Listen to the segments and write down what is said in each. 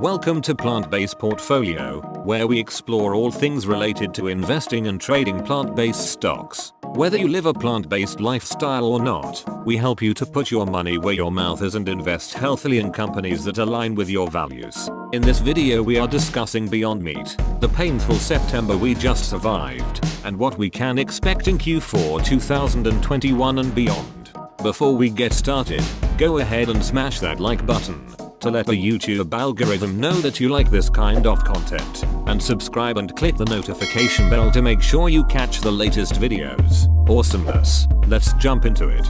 Welcome to Plant-Based Portfolio, where we explore all things related to investing and trading plant-based stocks. Whether you live a plant-based lifestyle or not, we help you to put your money where your mouth is and invest healthily in companies that align with your values. In this video we are discussing Beyond Meat, the painful September we just survived, and what we can expect in Q4 2021 and beyond. Before we get started, go ahead and smash that like button to let the YouTube algorithm know that you like this kind of content, and subscribe and click the notification bell to make sure you catch the latest videos. Awesomeness. Let's jump into it.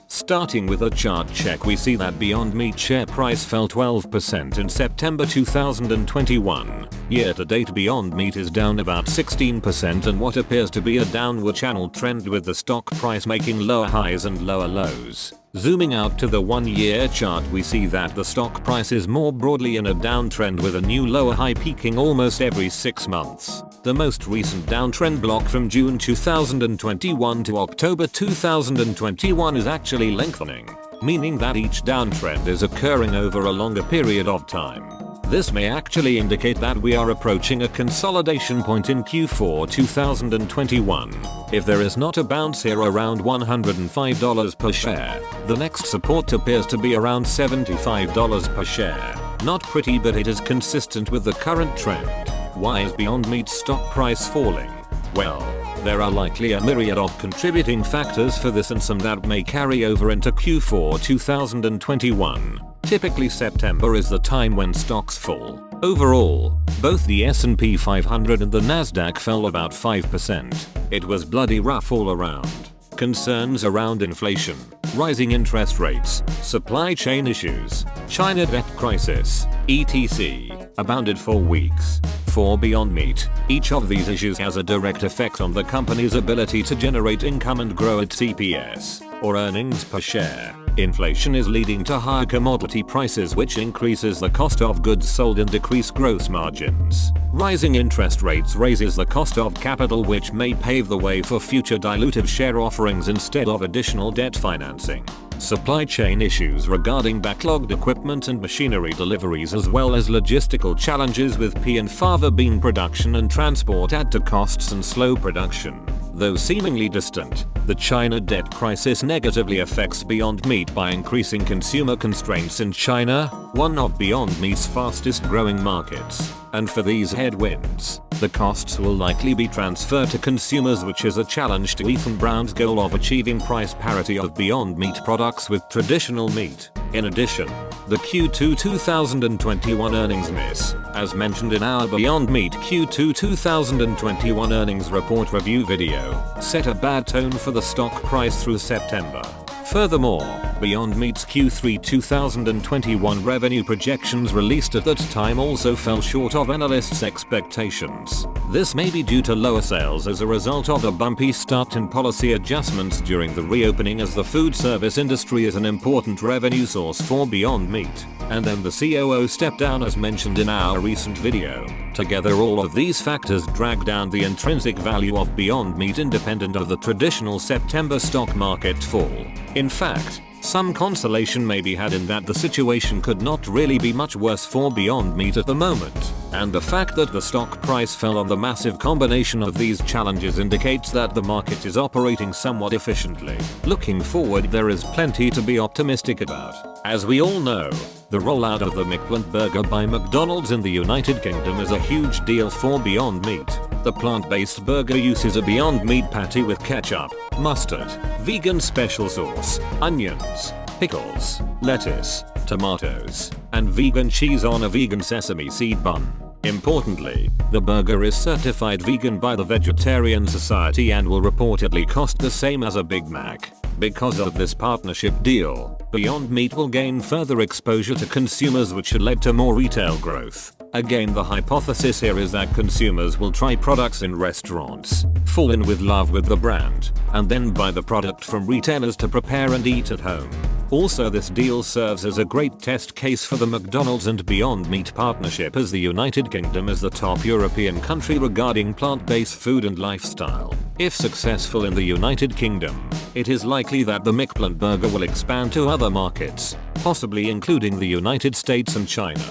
Starting with a chart check, we see that Beyond Meat share price fell 12% in September 2021. Year to date, Beyond Meat is down about 16% and what appears to be a downward channel trend, with the stock price making lower highs and lower lows. Zooming out to the 1-year chart, we see that the stock price is more broadly in a downtrend, with a new lower high peaking almost every 6 months. The most recent downtrend block from June 2021 to October 2021 is actually lengthening, meaning that each downtrend is occurring over a longer period of time. This may actually indicate that we are approaching a consolidation point in Q4 2021. If there is not a bounce here around $105 per share, the next support appears to be around $75 per share. Not pretty, but it is consistent with the current trend. Why is Beyond Meat's stock price falling? Well, there are likely a myriad of contributing factors for this, and some that may carry over into Q4 2021. Typically, September is the time when stocks fall. Overall, both the S&P 500 and the Nasdaq fell about 5%. It was bloody rough all around. Concerns around inflation, rising interest rates, supply chain issues, China debt crisis, etc. abounded for weeks. For Beyond Meat, each of these issues has a direct effect on the company's ability to generate income and grow its EPS, or earnings per share. Inflation is leading to higher commodity prices, which increases the cost of goods sold and decrease gross margins. Rising interest rates raises the cost of capital, which may pave the way for future dilutive share offerings instead of additional debt financing. Supply chain issues regarding backlogged equipment and machinery deliveries, as well as logistical challenges with pea and fava bean production and transport, add to costs and slow production. Though seemingly distant, the China debt crisis negatively affects Beyond Meat by increasing consumer constraints in China, one of Beyond Meat's fastest growing markets. And for these headwinds, the costs will likely be transferred to consumers, which is a challenge to Ethan Brown's goal of achieving price parity of Beyond Meat products with traditional meat. In addition, the Q2 2021 earnings miss, as mentioned in our Beyond Meat Q2 2021 earnings report review video, set a bad tone for the stock price through September. Furthermore, Beyond Meat's Q3 2021 revenue projections released at that time also fell short of analysts' expectations. This may be due to lower sales as a result of a bumpy start in policy adjustments during the reopening, as the food service industry is an important revenue source for Beyond Meat. And then the COO stepped down, as mentioned in our recent video. Together, all of these factors drag down the intrinsic value of Beyond Meat, independent of the traditional September stock market fall. In fact, some consolation may be had in that the situation could not really be much worse for Beyond Meat at the moment, and the fact that the stock price fell on the massive combination of these challenges indicates that the market is operating somewhat efficiently. Looking forward, there is plenty to be optimistic about. As we all know, the rollout of the McPlant burger by McDonald's in the United Kingdom is a huge deal for Beyond Meat. The plant-based burger uses a Beyond Meat patty with ketchup, mustard, vegan special sauce, onions, pickles, lettuce, tomatoes, and vegan cheese on a vegan sesame seed bun. Importantly, the burger is certified vegan by the Vegetarian Society and will reportedly cost the same as a Big Mac. Because of this partnership deal, Beyond Meat will gain further exposure to consumers, which should lead to more retail growth. Again, the hypothesis here is that consumers will try products in restaurants, fall in with love with the brand, and then buy the product from retailers to prepare and eat at home. Also, this deal serves as a great test case for the McDonald's and Beyond Meat partnership, as the United Kingdom is the top European country regarding plant-based food and lifestyle. If successful in the United Kingdom, it is likely that the McPlant burger will expand to other markets, possibly including the United States and China.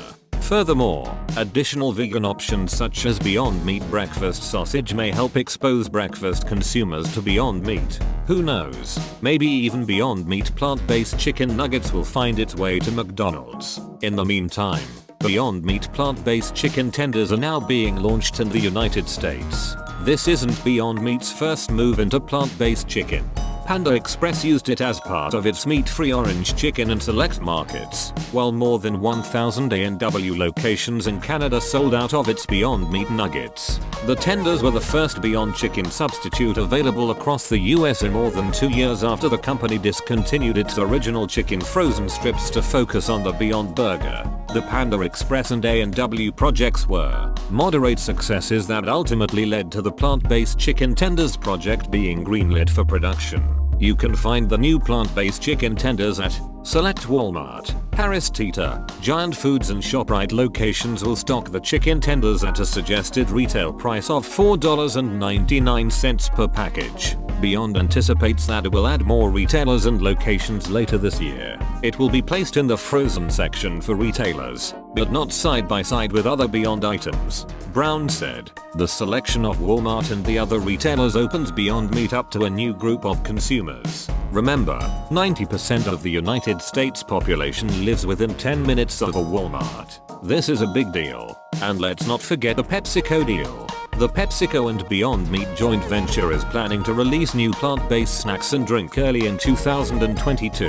Furthermore, additional vegan options such as Beyond Meat breakfast sausage may help expose breakfast consumers to Beyond Meat. Who knows, maybe even Beyond Meat plant-based chicken nuggets will find its way to McDonald's. In the meantime, Beyond Meat plant-based chicken tenders are now being launched in the United States. This isn't Beyond Meat's first move into plant-based chicken. Panda Express used it as part of its meat-free orange chicken in select markets, while more than 1,000 A&W locations in Canada sold out of its Beyond Meat nuggets. The tenders were the first Beyond Chicken substitute available across the US in more than 2 years after the company discontinued its original chicken frozen strips to focus on the Beyond Burger. The Panda Express and A&W projects were moderate successes that ultimately led to the plant-based chicken tenders project being greenlit for production. You can find the new plant-based chicken tenders at select Walmart, Harris Teeter, Giant Foods and ShopRite locations will stock the chicken tenders at a suggested retail price of $4.99 per package. Beyond anticipates that it will add more retailers and locations later this year. It will be placed in the frozen section for retailers, but not side by side with other Beyond items, Brown said. The selection of Walmart and the other retailers opens Beyond Meat up to a new group of consumers. Remember, 90% of the United States population lives within 10 minutes of a Walmart. This is a big deal. And let's not forget the PepsiCo deal. The PepsiCo and Beyond Meat joint venture is planning to release new plant-based snacks and drink early in 2022.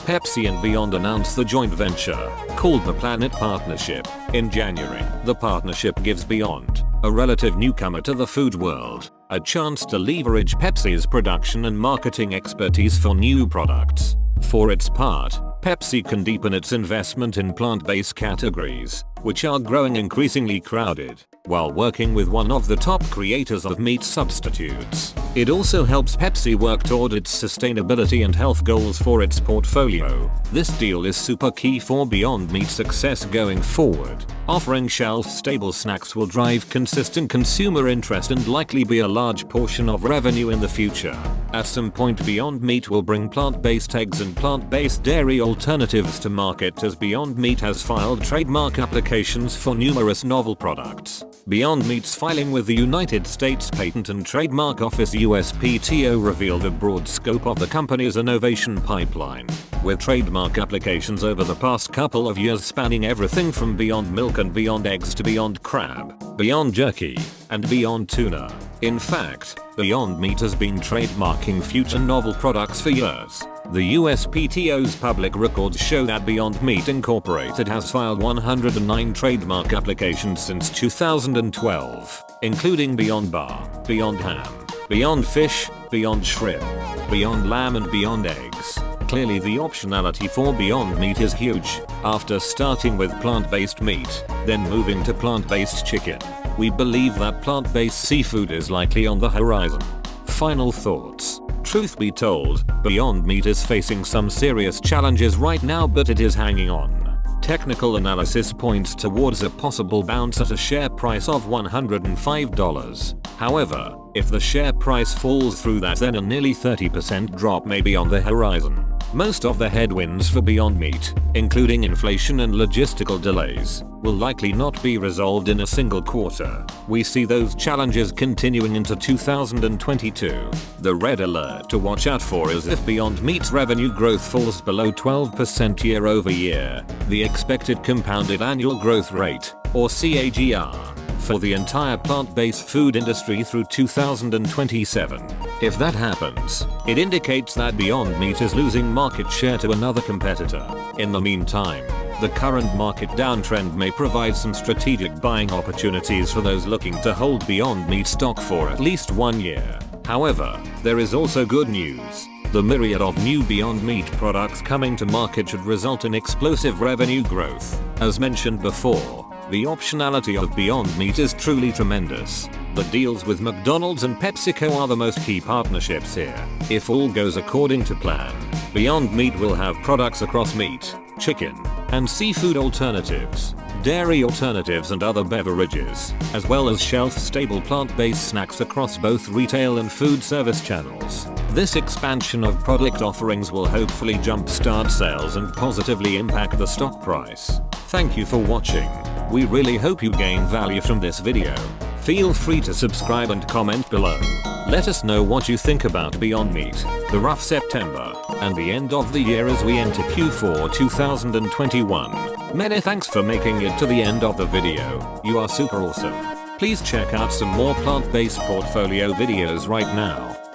Pepsi and Beyond announced the joint venture, called the Planet Partnership, in January. The partnership gives Beyond, a relative newcomer to the food world, a chance to leverage Pepsi's production and marketing expertise for new products. For its part, Pepsi can deepen its investment in plant-based categories, which are growing increasingly crowded, while working with one of the top creators of meat substitutes. It also helps Pepsi work toward its sustainability and health goals for its portfolio. This deal is super key for Beyond Meat's success going forward. Offering shelf-stable snacks will drive consistent consumer interest and likely be a large portion of revenue in the future. At some point, Beyond Meat will bring plant-based eggs and plant-based dairy alternatives to market, as Beyond Meat has filed trademark applications for numerous novel products. Beyond Meat's filing with the United States Patent and Trademark Office USPTO revealed a broad scope of the company's innovation pipeline, with trademark applications over the past couple of years spanning everything from Beyond Milk and Beyond Eggs to Beyond Crab, Beyond Jerky, and Beyond Tuna. In fact, Beyond Meat has been trademarking future novel products for years. The USPTO's public records show that Beyond Meat Incorporated has filed 109 trademark applications since 2012, including Beyond Bar, Beyond Ham, Beyond Fish, Beyond Shrimp, Beyond Lamb and Beyond Eggs. Clearly the optionality for Beyond Meat is huge. After starting with plant-based meat, then moving to plant-based chicken, we believe that plant-based seafood is likely on the horizon. Final thoughts. Truth be told, Beyond Meat is facing some serious challenges right now, but it is hanging on. Technical analysis points towards a possible bounce at a share price of $105. However, if the share price falls through that, then a nearly 30% drop may be on the horizon. Most of the headwinds for Beyond Meat, including inflation and logistical delays, will likely not be resolved in a single quarter. We see those challenges continuing into 2022. The red alert to watch out for is if Beyond Meat's revenue growth falls below 12% year over year, the expected compounded annual growth rate, or CAGR, for the entire plant-based food industry through 2027. If that happens, it indicates that Beyond Meat is losing market share to another competitor. In the meantime, the current market downtrend may provide some strategic buying opportunities for those looking to hold Beyond Meat stock for at least 1 year. However, there is also good news. The myriad of new Beyond Meat products coming to market should result in explosive revenue growth. As mentioned before, The optionality of Beyond Meat is truly tremendous. The deals with McDonald's and PepsiCo are the most key partnerships here. If all goes according to plan, Beyond Meat will have products across meat, chicken, and seafood alternatives, dairy alternatives and other beverages, as well as shelf-stable plant-based snacks across both retail and food service channels. This expansion of product offerings will hopefully jumpstart sales and positively impact the stock price. Thank you for watching. We really hope you gain value from this video. Feel free to subscribe and comment below. Let us know what you think about Beyond Meat, the rough September, and the end of the year as we enter Q4 2021. Many thanks for making it to the end of the video. You are super awesome. Please check out some more plant-based portfolio videos right now.